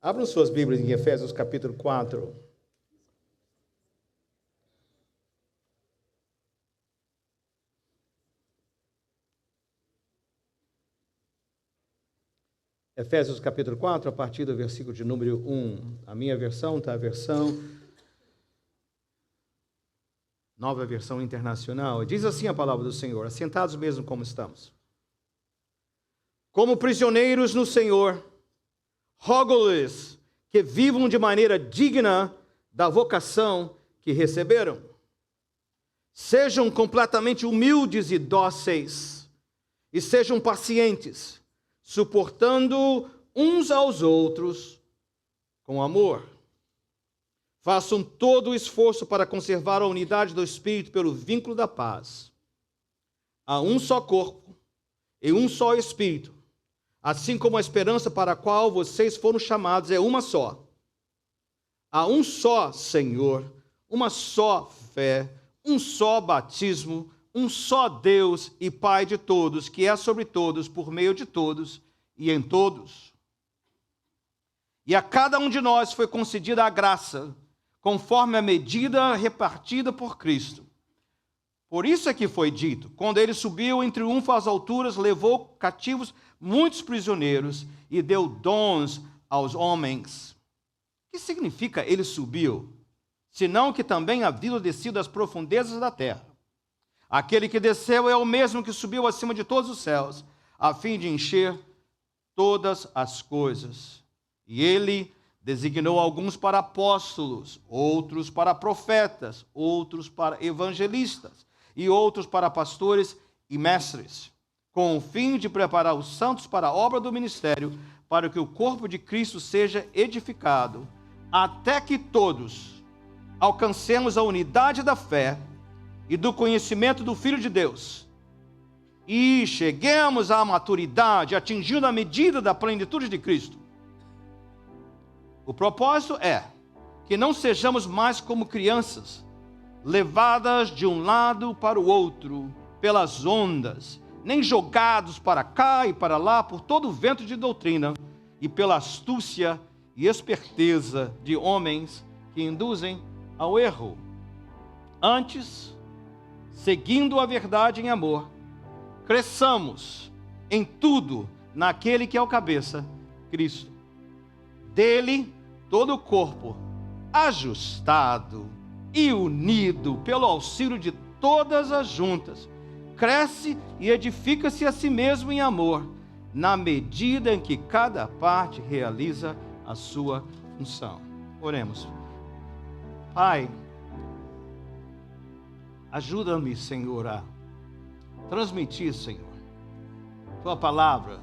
Abram suas Bíblias em Efésios capítulo 4. Efésios capítulo 4, a partir do versículo de número 1. A minha versão está a versão, Nova Versão Internacional. Diz assim a palavra do Senhor: assentados mesmo como estamos. Como prisioneiros no Senhor, rogo-lhes que vivam de maneira digna da vocação que receberam. Sejam completamente humildes e dóceis, e sejam pacientes, suportando uns aos outros com amor. Façam todo o esforço para conservar a unidade do Espírito pelo vínculo da paz. Há um só corpo e um só Espírito, assim como a esperança para a qual vocês foram chamados é uma só. Há um só Senhor, uma só fé, um só batismo, um só Deus e Pai de todos, que é sobre todos, por meio de todos e em todos. E a cada um de nós foi concedida a graça, conforme a medida repartida por Cristo. Por isso é que foi dito: quando ele subiu em triunfo às alturas, levou cativos muitos prisioneiros e deu dons aos homens. O que significa ele subiu? Senão que também havia descido às profundezas da terra. Aquele que desceu é o mesmo que subiu acima de todos os céus, a fim de encher todas as coisas. E ele designou alguns para apóstolos, outros para profetas, outros para evangelistas e outros para pastores e mestres, com o fim de preparar os santos para a obra do ministério, para que o corpo de Cristo seja edificado, até que todos alcancemos a unidade da fé e do conhecimento do Filho de Deus, e cheguemos à maturidade, atingindo a medida da plenitude de Cristo. O propósito é que não sejamos mais como crianças, levadas de um lado para o outro pelas ondas, nem jogados para cá e para lá por todo o vento de doutrina e pela astúcia e esperteza de homens que induzem ao erro. Antes, seguindo a verdade em amor, cresçamos em tudo naquele que é o cabeça, Cristo. Dele, todo o corpo, ajustado e unido pelo auxílio de todas as juntas, cresce e edifica-se a si mesmo em amor, na medida em que cada parte realiza a sua função. Oremos. Pai, ajuda-me, Senhor, a transmitir, Senhor, Tua palavra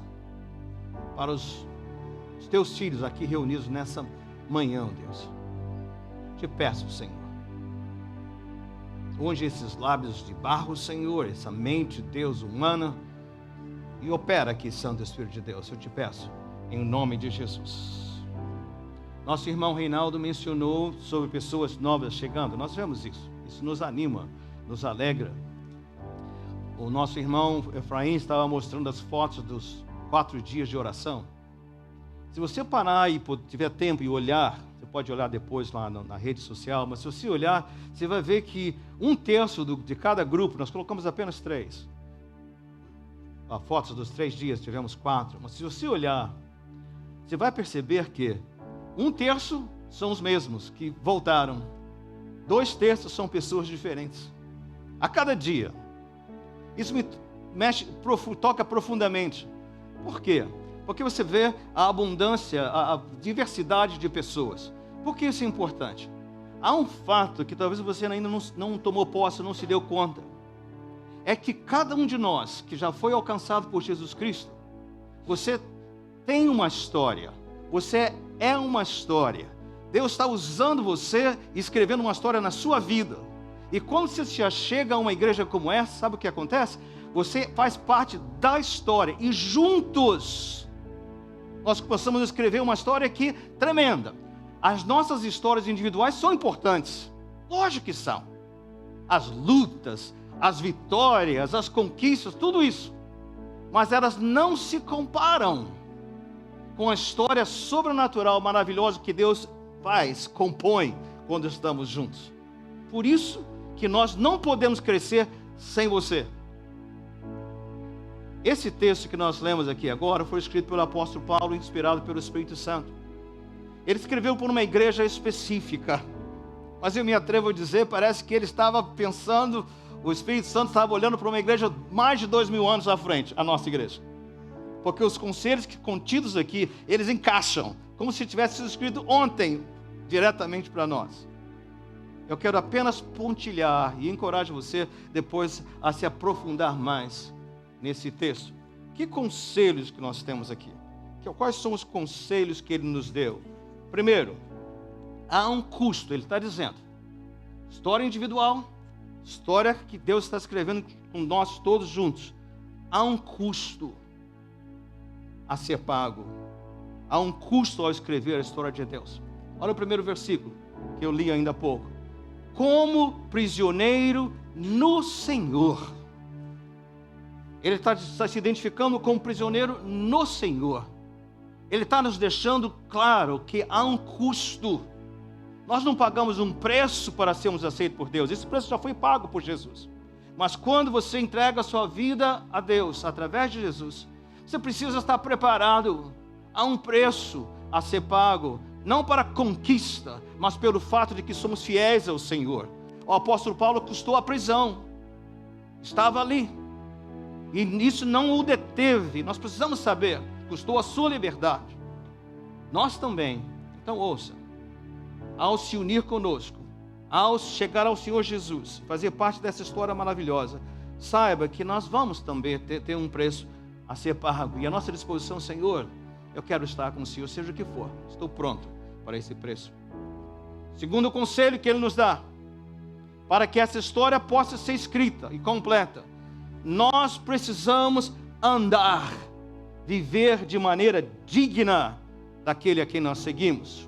para os Teus filhos aqui reunidos nessa manhã, Deus. Te peço, Senhor, unge esses lábios de barro, Senhor, essa mente, Deus, humana, e opera aqui, Santo Espírito de Deus, eu te peço, em nome de Jesus. Nosso irmão Reinaldo mencionou sobre pessoas novas chegando. Nós vemos isso. Isso nos anima, nos alegra. O nosso irmão Efraim estava mostrando as fotos dos 4 dias de oração. Se você parar e tiver tempo e olhar, você pode olhar depois lá na rede social, mas se você olhar, você vai ver que 1/3 de cada grupo, nós colocamos apenas 3. Fotos dos 3 dias, tivemos 4. Mas se você olhar, você vai perceber que 1/3 são os mesmos que voltaram. 2/3 são pessoas diferentes. A cada dia. Isso me toca profundamente. Por quê? Porque você vê a abundância, a diversidade de pessoas. Por que isso é importante? Há um fato que talvez você ainda não tomou posse, não se deu conta. É que cada um de nós que já foi alcançado por Jesus Cristo, você tem uma história. Você é uma história. Deus está usando você e escrevendo uma história na sua vida. E quando você já chega a uma igreja como essa, sabe o que acontece? Você faz parte da história e juntos nós possamos escrever uma história aqui tremenda. As nossas histórias individuais são importantes. Lógico que são. As lutas, as vitórias, as conquistas, tudo isso. Mas elas não se comparam com a história sobrenatural, maravilhosa que Deus faz, compõe quando estamos juntos. Por isso que nós não podemos crescer sem você. Esse texto que nós lemos aqui agora foi escrito pelo apóstolo Paulo, inspirado pelo Espírito Santo. Ele escreveu por uma igreja específica, mas eu me atrevo a dizer, parece que ele estava pensando, o Espírito Santo estava olhando para uma igreja mais de 2000 anos à frente, a nossa igreja. Porque os conselhos contidos aqui, eles encaixam, como se tivesse sido escrito ontem, diretamente para nós. Eu quero apenas pontilhar e encorajo você depois a se aprofundar mais nesse texto. Que conselhos que nós temos aqui? Quais são os conselhos que ele nos deu? Primeiro, há um custo, ele está dizendo. História individual, história que Deus está escrevendo com nós todos juntos. Há um custo a ser pago. Há um custo ao escrever a história de Deus. Olha o primeiro versículo, que eu li ainda há pouco. Como prisioneiro no Senhor. Ele está se identificando como prisioneiro no Senhor. Ele está nos deixando claro que há um custo. Nós não pagamos um preço para sermos aceitos por Deus. Esse preço já foi pago por Jesus. Mas quando você entrega a sua vida a Deus, através de Jesus, você precisa estar preparado. Há um preço a ser pago, não para conquista, mas pelo fato de que somos fiéis ao Senhor. O apóstolo Paulo custou a prisão. Estava ali. E isso não o deteve. Nós precisamos saber, custou a sua liberdade. Nós também. Então ouça, ao se unir conosco, ao chegar ao Senhor Jesus, fazer parte dessa história maravilhosa, saiba que nós vamos também ter um preço a ser pago. E a nossa disposição, Senhor, eu quero estar com o Senhor, seja o que for. Estou pronto para esse preço. Segundo conselho que Ele nos dá, para que essa história possa ser escrita e completa, nós precisamos andar, viver de maneira digna daquele a quem nós seguimos.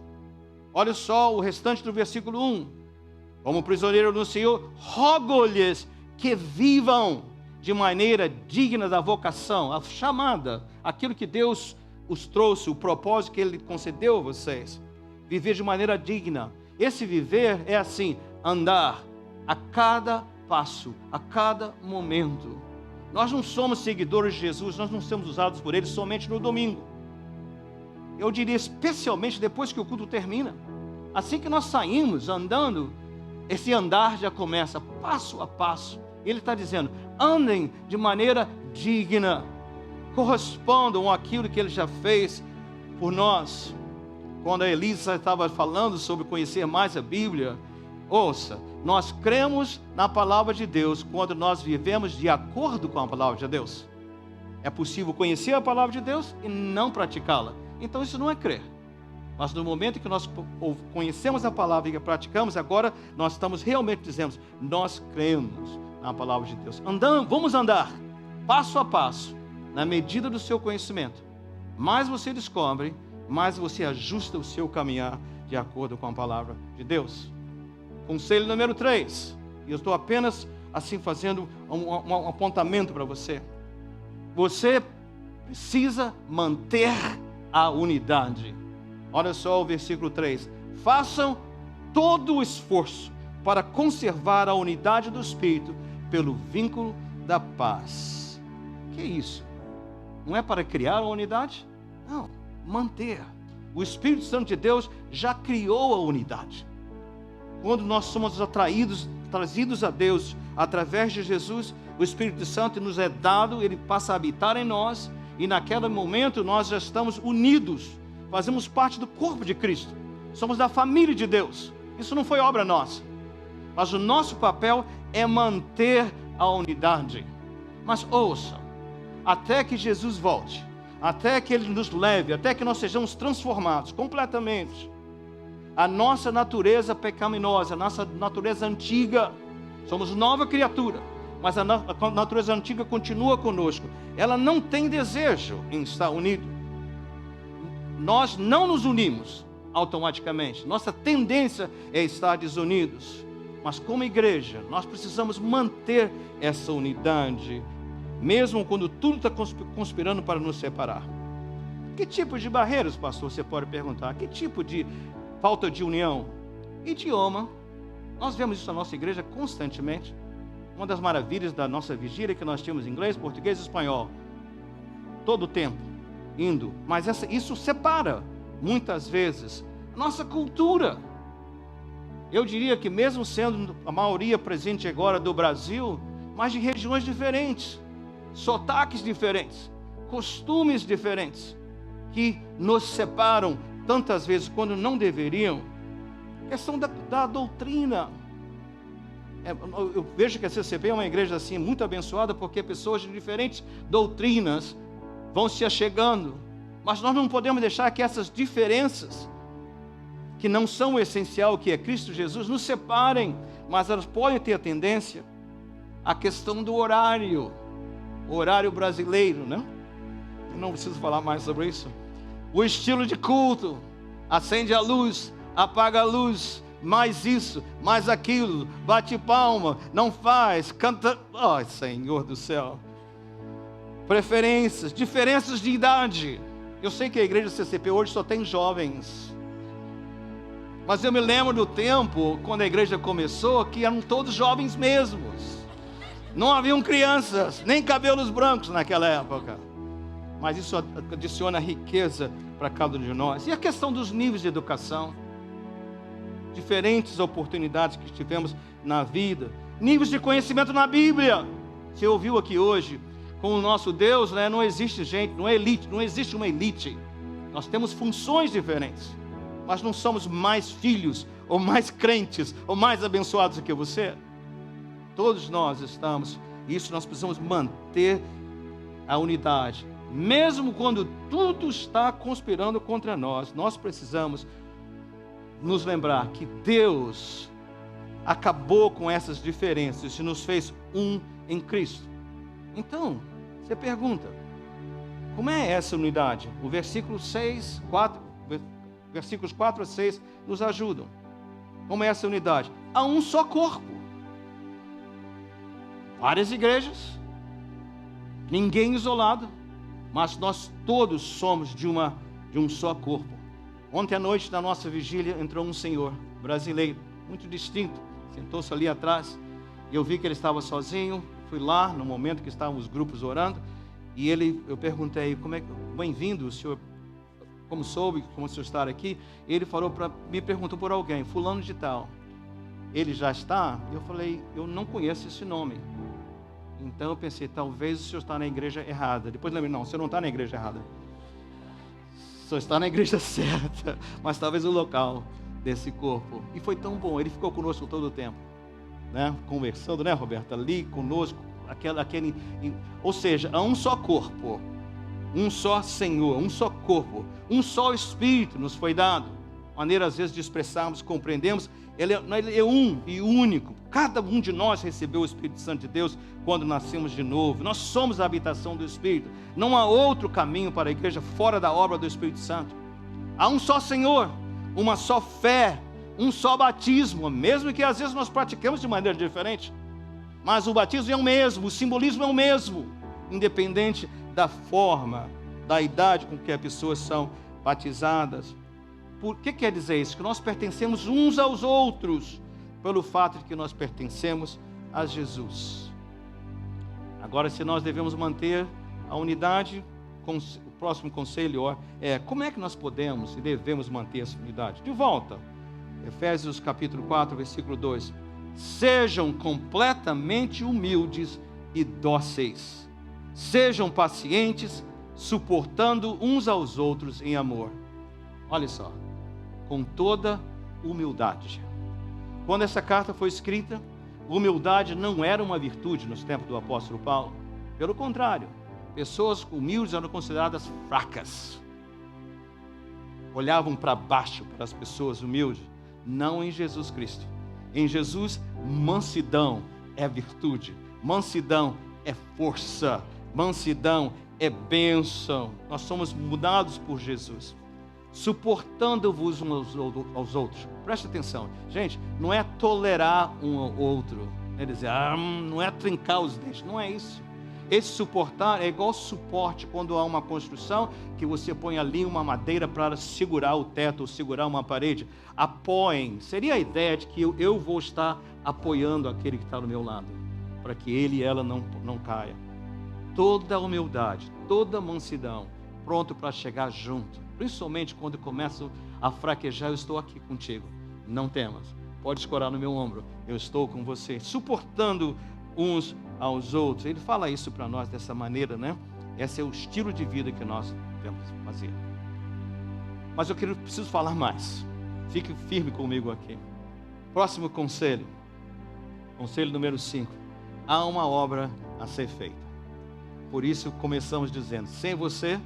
Olha só o restante do versículo 1. Como prisioneiro no Senhor, rogo-lhes que vivam de maneira digna da vocação, a chamada, aquilo que Deus os trouxe, o propósito que Ele concedeu a vocês. Viver de maneira digna. Esse viver é assim, andar a cada passo, a cada momento. Nós não somos seguidores de Jesus, nós não somos usados por Ele somente no domingo. Eu diria especialmente depois que o culto termina. Assim que nós saímos andando, esse andar já começa passo a passo. Ele está dizendo, andem de maneira digna, correspondam àquilo que Ele já fez por nós. Quando a Elisa estava falando sobre conhecer mais a Bíblia, ouça, nós cremos na palavra de Deus quando nós vivemos de acordo com a palavra de Deus. É possível conhecer a palavra de Deus e não praticá-la. Então isso não é crer. Mas no momento que nós conhecemos a palavra e a praticamos, agora nós estamos realmente dizendo, nós cremos na palavra de Deus. Vamos andar passo a passo, na medida do seu conhecimento. Mais você descobre, mais você ajusta o seu caminhar de acordo com a palavra de Deus. Conselho número 3, e eu estou apenas assim fazendo um apontamento para você. Você precisa manter a unidade. Olha só o versículo 3. Façam todo o esforço para conservar a unidade do Espírito pelo vínculo da paz. Que é isso? Não é para criar a unidade? Não, manter. O Espírito Santo de Deus já criou a unidade. Quando nós somos trazidos a Deus através de Jesus, o Espírito Santo nos é dado, ele passa a habitar em nós, e naquele momento nós já estamos unidos, fazemos parte do corpo de Cristo, somos da família de Deus. Isso não foi obra nossa, mas o nosso papel é manter a unidade. Mas ouça, até que Jesus volte, até que Ele nos leve, até que nós sejamos transformados completamente, a nossa natureza pecaminosa, a nossa natureza antiga, somos nova criatura, mas a natureza antiga continua conosco. Ela não tem desejo em estar unido. Nós não nos unimos automaticamente. Nossa tendência é estar desunidos. Mas como igreja, nós precisamos manter essa unidade, mesmo quando tudo está conspirando para nos separar. Que tipo de barreiras, pastor, você pode perguntar? Que tipo de falta de união? Idioma. Nós vemos isso na nossa igreja constantemente. Uma das maravilhas da nossa vigília é que nós tínhamos inglês, português e espanhol. Todo o tempo, indo. Mas isso separa, muitas vezes, a nossa cultura. Eu diria que mesmo sendo a maioria presente agora do Brasil, mas de regiões diferentes, sotaques diferentes, costumes diferentes, que nos separam tantas vezes quando não deveriam. Questão da doutrina. Eu vejo que a CCP é uma igreja assim muito abençoada, porque pessoas de diferentes doutrinas vão se achegando, mas nós não podemos deixar que essas diferenças, que não são o essencial, que é Cristo Jesus, nos separem, mas elas podem ter a tendência à questão do horário, o horário brasileiro, né? Eu não preciso falar mais sobre isso. O estilo de culto, acende a luz, apaga a luz, mais isso, mais aquilo, bate palma, não faz, canta. Ai, Senhor do céu. Preferências, diferenças de idade. Eu sei que a igreja CCP hoje só tem jovens, mas eu me lembro do tempo, quando a igreja começou, que eram todos jovens mesmos. Não haviam crianças, nem cabelos brancos naquela época. Mas isso adiciona riqueza para cada um de nós. E a questão dos níveis de educação, diferentes oportunidades que tivemos na vida, níveis de conhecimento na Bíblia. Você ouviu aqui hoje, com o nosso Deus, né, não existe gente, não é elite, não existe uma elite. Nós temos funções diferentes, mas não somos mais filhos, ou mais crentes, ou mais abençoados do que você. Todos nós estamos, e isso nós precisamos manter a unidade. Mesmo quando tudo está conspirando contra nós, nós precisamos nos lembrar que Deus acabou com essas diferenças e nos fez um em Cristo. Então, você pergunta, como é essa unidade? O versículo 6, 4, versículos 4 a 6 nos ajudam. Como é essa unidade? Há um só corpo. Várias igrejas, ninguém isolado, mas nós todos somos de um só corpo. Ontem à noite, na nossa vigília, entrou um senhor brasileiro, muito distinto, sentou-se ali atrás, e eu vi que ele estava sozinho. Fui lá, no momento que estavam os grupos orando, e eu perguntei, bem-vindo, o senhor, como soube, como o senhor está aqui? Ele me perguntou por alguém, fulano de tal. Ele já está? Eu falei, eu não conheço esse nome. Então eu pensei, talvez o senhor está na igreja errada. Depois lembrei, não, o senhor não está na igreja errada. O senhor está na igreja certa, mas talvez o local desse corpo. E foi tão bom, ele ficou conosco todo o tempo, né? Conversando, né, Roberta? Ali conosco, ou seja, há um só corpo, um só Senhor, um só corpo, um só Espírito nos foi dado. Maneira às vezes de expressarmos, compreendermos, ele é um e único. Cada um de nós recebeu o Espírito Santo de Deus quando nascemos de novo. Nós somos a habitação do Espírito. Não há outro caminho para a igreja fora da obra do Espírito Santo. Há um só Senhor, uma só fé, um só batismo, mesmo que às vezes nós praticamos de maneira diferente, mas o batismo é o mesmo, o simbolismo é o mesmo, independente da forma, da idade com que as pessoas são batizadas. Por que quer dizer isso? Que nós pertencemos uns aos outros, pelo fato de que nós pertencemos a Jesus. Agora, se nós devemos manter a unidade, o próximo conselho é como é que nós podemos e devemos manter essa unidade? De volta, Efésios capítulo 4, versículo 2. Sejam completamente humildes e dóceis. Sejam pacientes, suportando uns aos outros em amor. Olha só, com toda humildade. Quando essa carta foi escrita, humildade não era uma virtude nos tempos do apóstolo Paulo. Pelo contrário, pessoas humildes eram consideradas fracas. Olhavam para baixo para as pessoas humildes. Não em Jesus Cristo. Em Jesus, mansidão é virtude. Mansidão é força. Mansidão é bênção. Nós somos mudados por Jesus. Suportando-vos uns aos outros. Preste atenção. Gente, não é tolerar um ao outro. É dizer, não é trincar os dentes. Não é isso. Esse suportar é igual suporte quando há uma construção, que você põe ali uma madeira para segurar o teto, ou segurar uma parede. Apoiem. Seria a ideia de que eu vou estar apoiando aquele que está do meu lado, para que ele e ela não caia. Toda humildade, toda mansidão, pronto para chegar junto. Principalmente quando começo a fraquejar, eu estou aqui contigo. Não temas. Pode escorar no meu ombro. Eu estou com você. Suportando uns aos outros. Ele fala isso para nós dessa maneira, né? Esse é o estilo de vida que nós devemos fazer. Mas eu preciso falar mais. Fique firme comigo aqui. Próximo conselho. Conselho número 5. Há uma obra a ser feita. Por isso começamos dizendo, sem você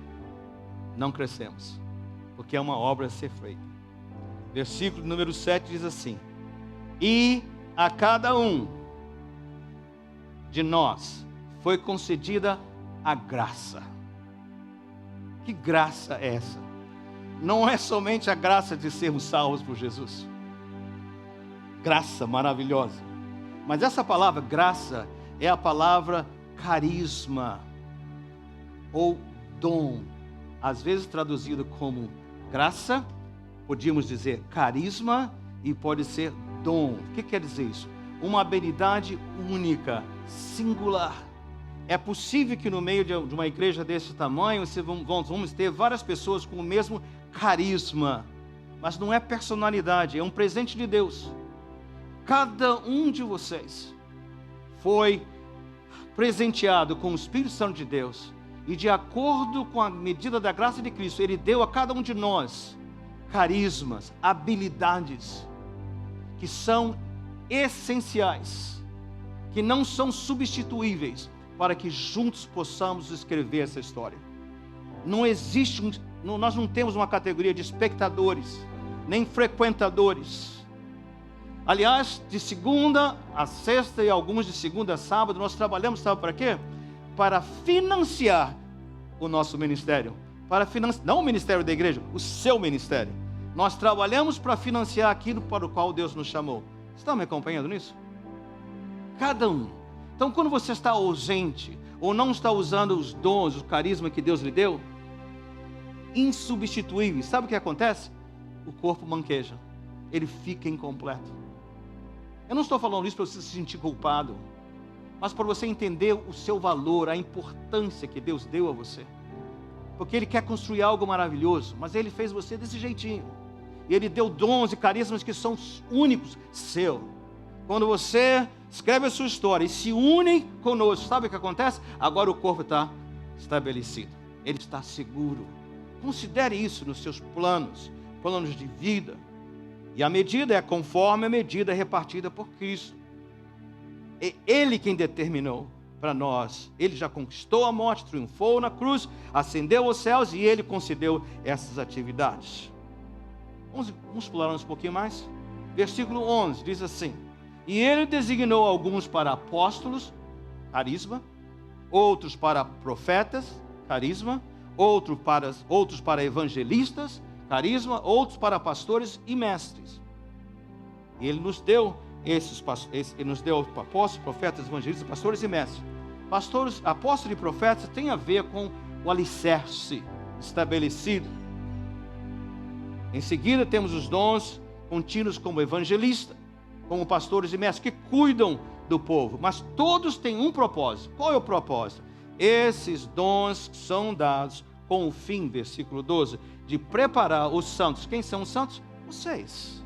não crescemos, porque é uma obra a ser feita. Versículo número 7 diz assim: e a cada um de nós foi concedida a graça. Que graça é essa? Não é somente a graça de sermos salvos por Jesus. Graça maravilhosa. Mas essa palavra graça é a palavra carisma ou dom. Às vezes traduzido como graça, podíamos dizer carisma e pode ser dom. O que quer dizer isso? Uma habilidade única, singular. É possível que no meio de uma igreja desse tamanho, vamos ter várias pessoas com o mesmo carisma, mas não é personalidade, é um presente de Deus. Cada um de vocês foi presenteado com o Espírito Santo de Deus, e de acordo com a medida da graça de Cristo, Ele deu a cada um de nós carismas, habilidades, que são essenciais, que não são substituíveis, para que juntos possamos escrever essa história. Não existe, nós não temos uma categoria de espectadores, nem frequentadores. Aliás, de segunda a sexta e alguns de segunda a sábado, nós trabalhamos, sabe para quê? Para financiar o nosso ministério. Para financiar, não o ministério da igreja, o seu ministério. Nós trabalhamos para financiar aquilo para o qual Deus nos chamou. Você está me acompanhando nisso? Cada um. Então, quando você está ausente, ou não está usando os dons, o carisma que Deus lhe deu, insubstituíveis, sabe o que acontece? O corpo manqueja, ele fica incompleto. Eu não estou falando isso para você se sentir culpado, mas para você entender o seu valor, a importância que Deus deu a você. Porque Ele quer construir algo maravilhoso, mas Ele fez você desse jeitinho. E Ele deu dons e carismas que são únicos, seu. Quando você escreve a sua história e se une conosco, sabe o que acontece? Agora o corpo está estabelecido, ele está seguro. Considere isso nos seus planos de vida. E a medida é conforme a medida repartida por Cristo. É Ele quem determinou para nós. Ele já conquistou a morte, triunfou na cruz, ascendeu aos céus e Ele concedeu essas atividades. Vamos pular um pouquinho mais. Versículo 11 diz assim: e Ele designou alguns para apóstolos, carisma, outros para profetas, carisma, outros para evangelistas, carisma, outros para pastores e mestres. E Ele nos deu Ele nos deu apóstolos, profetas, evangelistas, pastores e mestres. Pastores, apóstolos e profetas tem a ver com o alicerce estabelecido. Em seguida temos os dons contínuos como evangelista, como pastores e mestres, que cuidam do povo, mas todos têm um propósito. Qual é o propósito? Esses dons são dados com o fim, versículo 12, de preparar os santos. Quem são os santos? Vocês.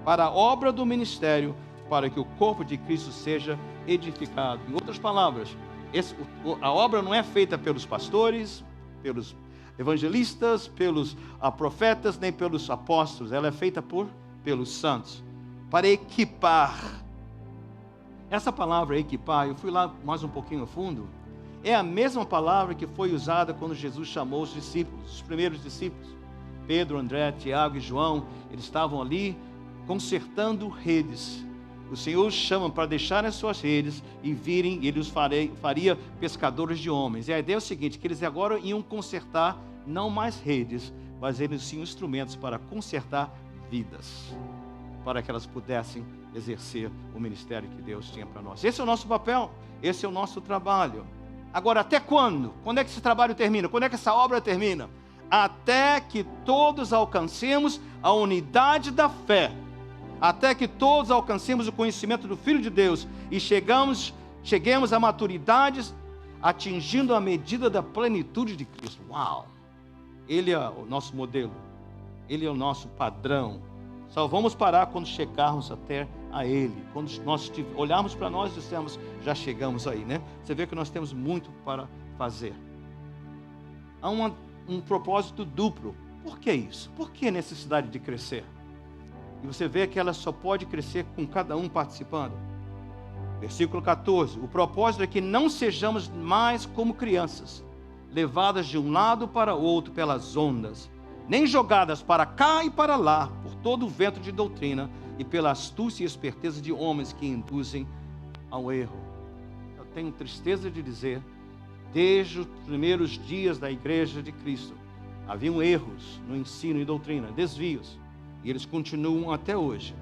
Para a obra do ministério, para que o corpo de Cristo seja edificado. Em outras palavras, a obra não é feita pelos pastores, pelos evangelistas, pelos profetas, nem pelos apóstolos. Ela é feita pelos santos. Para equipar. Essa palavra equipar, eu fui lá mais um pouquinho a fundo, é a mesma palavra que foi usada quando Jesus chamou os discípulos, os primeiros discípulos. Pedro, André, Tiago e João, eles estavam ali consertando redes. O Senhor os chama para deixarem as suas redes e virem, Ele os faria pescadores de homens. E a ideia é o seguinte, que eles agora iam consertar não mais redes, mas eles tinham instrumentos para consertar vidas, para que elas pudessem exercer o ministério que Deus tinha para nós. Esse é o nosso papel, esse é o nosso trabalho. Agora, até quando? Quando é que esse trabalho termina? Quando é que essa obra termina? Até que todos alcancemos a unidade da fé. Até que todos alcancemos o conhecimento do Filho de Deus e cheguemos à maturidade, atingindo a medida da plenitude de Cristo. Uau! Ele é o nosso modelo. Ele é o nosso padrão. Só vamos parar quando chegarmos até a Ele. Quando nós olharmos para nós e dissermos, já chegamos aí, né? Você vê que nós temos muito para fazer. Há um propósito duplo. Por que isso? Por que a necessidade de crescer? E você vê que ela só pode crescer com cada um participando. Versículo 14. O propósito é que não sejamos mais como crianças, levadas de um lado para o outro pelas ondas, nem jogadas para cá e para lá, por todo o vento de doutrina e pela astúcia e esperteza de homens que induzem ao erro. Eu tenho tristeza de dizer, desde os primeiros dias da igreja de Cristo, haviam erros no ensino e doutrina, desvios, e eles continuam até hoje.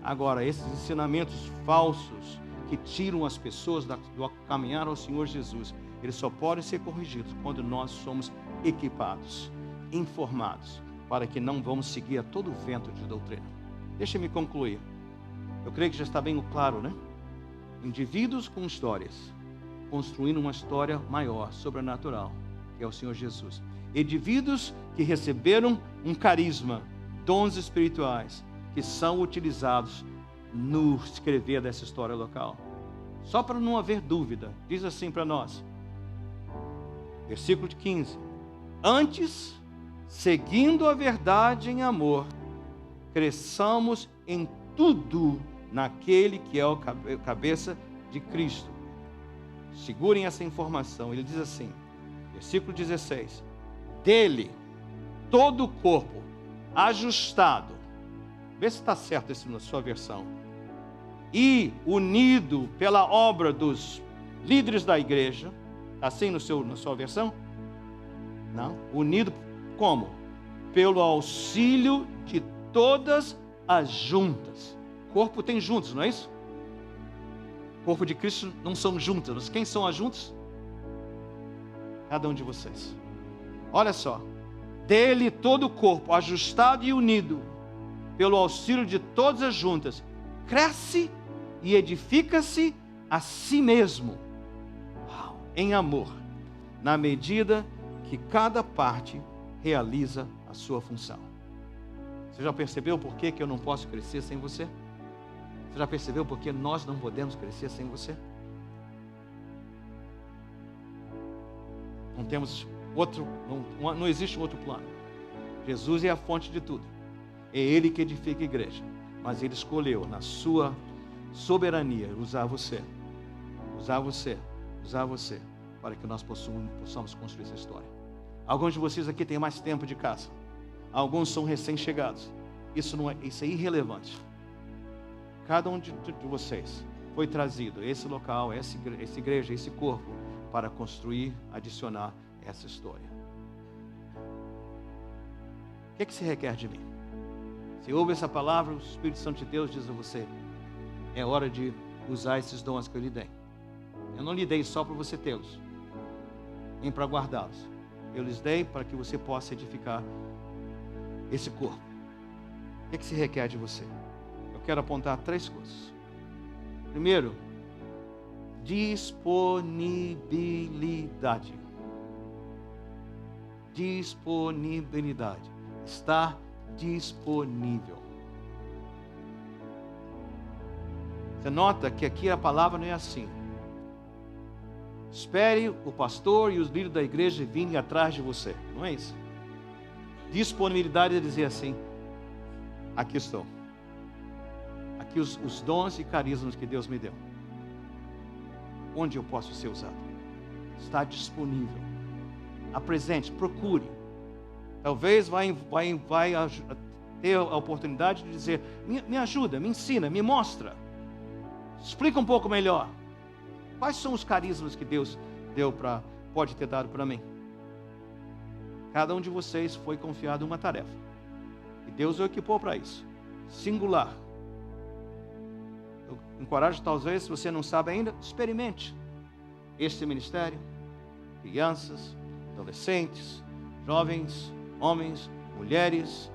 Agora, esses ensinamentos falsos que tiram as pessoas do caminhar ao Senhor Jesus, eles só podem ser corrigidos quando nós somos equipados, informados, para que não vamos seguir a todo vento de doutrina. Deixa-me concluir. Eu creio que já está bem claro, né? Indivíduos com histórias, construindo uma história maior, sobrenatural, que é o Senhor Jesus. Indivíduos que receberam um carisma, dons espirituais, que são utilizados no escrever dessa história local. Só para não haver dúvida, diz assim para nós, versículo 15: antes, seguindo a verdade em amor, cresçamos em tudo naquele que é o cabeça de Cristo. Segurem essa informação. Ele diz assim, versículo 16: dele, todo o corpo, ajustado, vê se está certo isso na sua versão, e unido pela obra dos líderes da igreja, assim na sua versão? Não, unido como? Pelo auxílio de todas as juntas. Corpo tem juntas, não é isso? Corpo de Cristo não são juntas, mas quem são as juntas? Cada um de vocês. Olha só, dele todo o corpo, ajustado e unido, pelo auxílio de todas as juntas, cresce e edifica-se a si mesmo, em amor, na medida que cada parte realiza a sua função. Você já percebeu por que eu não posso crescer sem você? Você já percebeu por que nós não podemos crescer sem você? Não temos outro, não existe outro plano. Jesus é a fonte de tudo. É Ele que edifica a igreja. Mas Ele escolheu, na sua soberania, usar você, para que nós possamos construir essa história. Alguns de vocês aqui têm mais tempo de casa. Alguns são recém-chegados. Isso é irrelevante. Cada um de vocês foi trazido a esse local, essa igreja, esse corpo, para construir, adicionar essa história. O que se requer de mim? Se ouve essa palavra, o Espírito Santo de Deus diz a você, é hora de usar esses dons que eu lhe dei. Eu não lhe dei só para você tê-los, nem para guardá-los. Eu lhes dei para que você possa edificar esse corpo. O que se requer de você? Eu quero apontar 3 coisas. Primeiro, disponibilidade. Disponibilidade. Estar disponível. Você nota que aqui a palavra não é assim. Espere o pastor e os líderes da igreja virem atrás de você. Não é isso. Disponibilidade é dizer assim, aqui estou. Aqui os dons e carismas que Deus me deu. Onde eu posso ser usado? Está disponível. Apresente, procure. Talvez vai ter a oportunidade de dizer, me ajuda, me ensina, me mostra. Explica um pouco melhor. Quais são os carismas que Deus pode ter dado para mim? Cada um de vocês foi confiado uma tarefa. E Deus o equipou para isso. Singular. Eu encorajo, talvez, se você não sabe ainda, experimente este ministério, crianças, adolescentes, jovens, homens, mulheres.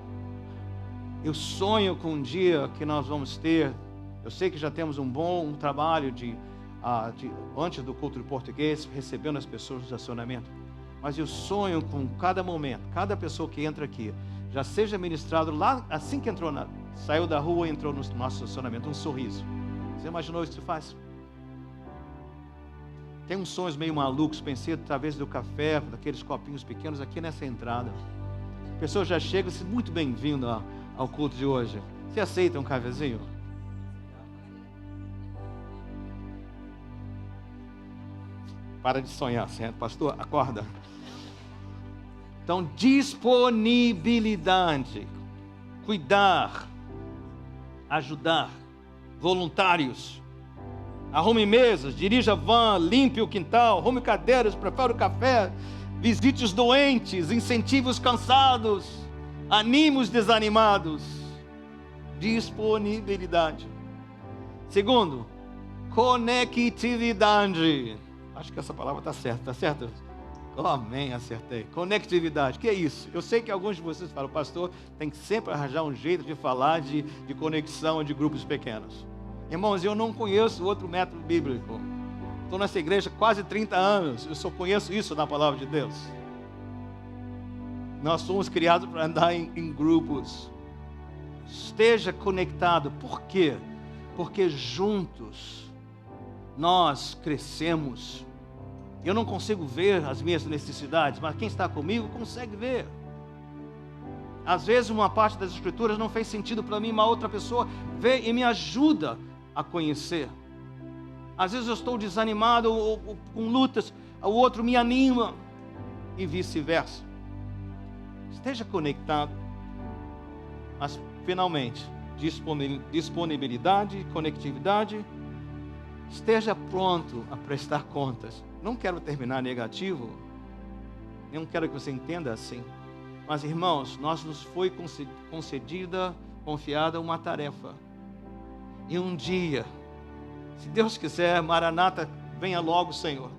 Eu sonho com um dia que nós vamos ter, eu sei que já temos um bom trabalho antes do culto de português, recebendo as pessoas no estacionamento, mas eu sonho com cada momento, cada pessoa que entra aqui, já seja ministrado lá, assim que saiu da rua e entrou no nosso estacionamento, um sorriso. Você imaginou isso que você faz? Tem uns sonhos meio malucos, pensei através do café, daqueles copinhos pequenos aqui nessa entrada. A pessoa já chega e diz, muito bem-vindo ao culto de hoje. Você aceita um cafezinho? Para de sonhar, certo? Pastor, acorda. Então, disponibilidade, cuidar, ajudar, voluntários. Arrume mesas, dirija van, limpe o quintal, arrume cadeiras, prepare o café, visite os doentes, incentive os cansados, anime os desanimados. Disponibilidade. Segundo, conectividade. Acho que essa palavra está certa, está certo? Oh, amém, acertei. Conectividade, que é isso? Eu sei que alguns de vocês falam, pastor, tem que sempre arranjar um jeito de falar de conexão de grupos pequenos. Irmãos, eu não conheço outro método bíblico. Estou nessa igreja há quase 30 anos, eu só conheço isso na palavra de Deus. Nós somos criados para andar em grupos. Esteja conectado. Por quê? Porque juntos nós crescemos. Eu não consigo ver as minhas necessidades, mas quem está comigo consegue ver. Às vezes uma parte das escrituras não fez sentido para mim, uma outra pessoa vê e me ajuda a conhecer. Às vezes eu estou desanimado ou com lutas, o outro me anima e vice-versa. Esteja conectado. Mas finalmente, disponibilidade, conectividade. Esteja pronto a prestar contas. Não quero terminar negativo, não quero que você entenda assim. Mas irmãos, nos foi confiada uma tarefa. E um dia, se Deus quiser, Maranata, venha logo, Senhor.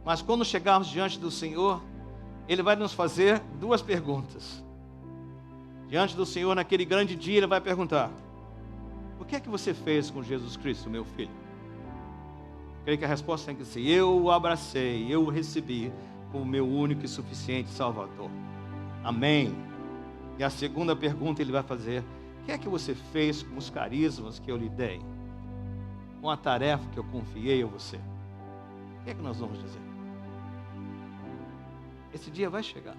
Mas quando chegarmos diante do Senhor, Ele vai nos fazer duas perguntas. Diante do Senhor, naquele grande dia, Ele vai perguntar: o que é que você fez com Jesus Cristo, meu filho? Creio que a resposta tem que ser: eu o abracei, eu o recebi como meu único e suficiente Salvador. Amém. E a segunda pergunta Ele vai fazer: o que é que você fez com os carismas que eu lhe dei? Com a tarefa que eu confiei a você? O que é que nós vamos dizer? Esse dia vai chegar.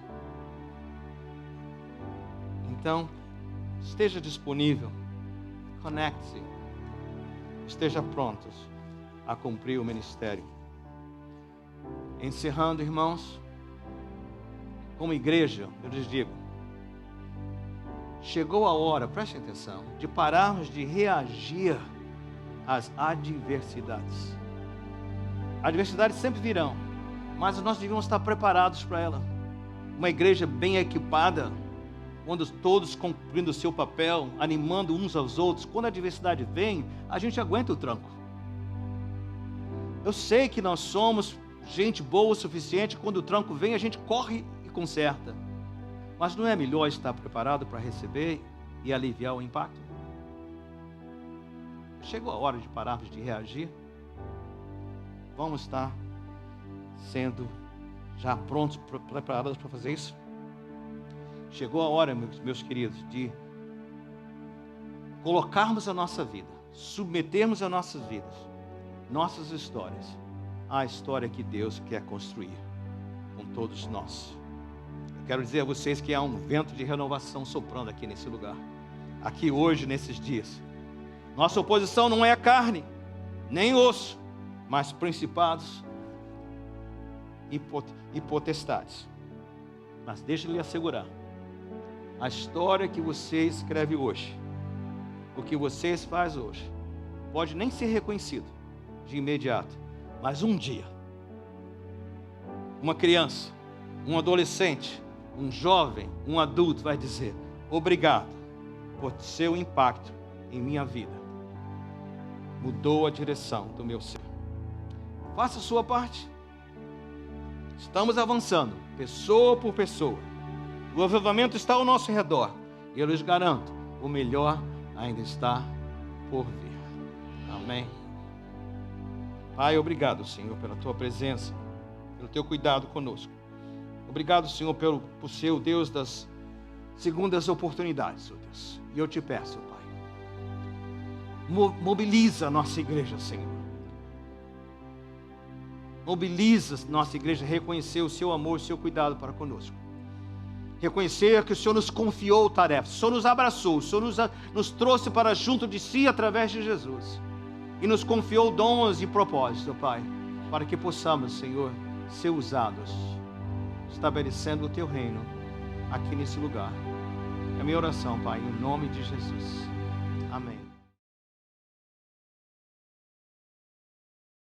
Então, esteja disponível, conecte-se, esteja prontos a cumprir o ministério. Encerrando, irmãos, como igreja, eu lhes digo, chegou a hora, prestem atenção, de pararmos de reagir às adversidades. Adversidades sempre virão, mas nós devemos estar preparados para ela. Uma igreja bem equipada, onde todos cumprindo o seu papel, animando uns aos outros. Quando a adversidade vem, a gente aguenta o tranco. Eu sei que nós somos gente boa o suficiente, quando o tranco vem, a gente corre e conserta. Mas não é melhor estar preparado para receber e aliviar o impacto? Chegou a hora de pararmos de reagir. Vamos estar sendo já prontos, preparados para fazer isso? Chegou a hora, meus queridos, de colocarmos a nossa vida, submetermos as nossas vidas, nossas histórias, à história que Deus quer construir com todos nós. Eu quero dizer a vocês que há um vento de renovação soprando aqui nesse lugar, aqui hoje, nesses dias. Nossa oposição não é a carne, nem osso, mas principados e potestades. Mas deixa eu lhe assegurar, a história que você escreve hoje, o que vocês faz hoje, pode nem ser reconhecido de imediato, mas um dia, uma criança, um adolescente, um jovem, um adulto vai dizer: obrigado por seu impacto em minha vida, mudou a direção do meu ser. Faça a sua parte. Estamos avançando, pessoa por pessoa. O avivamento está ao nosso redor. E eu lhes garanto, o melhor ainda está por vir. Amém. Pai, obrigado, Senhor, pela tua presença, pelo teu cuidado conosco. Obrigado, Senhor, por ser o Deus das segundas oportunidades, ó Deus. E eu te peço, Pai, mobiliza a nossa igreja, Senhor. Mobiliza a nossa igreja a reconhecer o seu amor, o seu cuidado para conosco. Reconhecer que o Senhor nos confiou tarefas, o Senhor nos abraçou, o Senhor nos trouxe para junto de si através de Jesus. E nos confiou dons e propósitos, Pai, para que possamos, Senhor, ser usados, estabelecendo o teu reino aqui nesse lugar. É a minha oração, Pai, em nome de Jesus.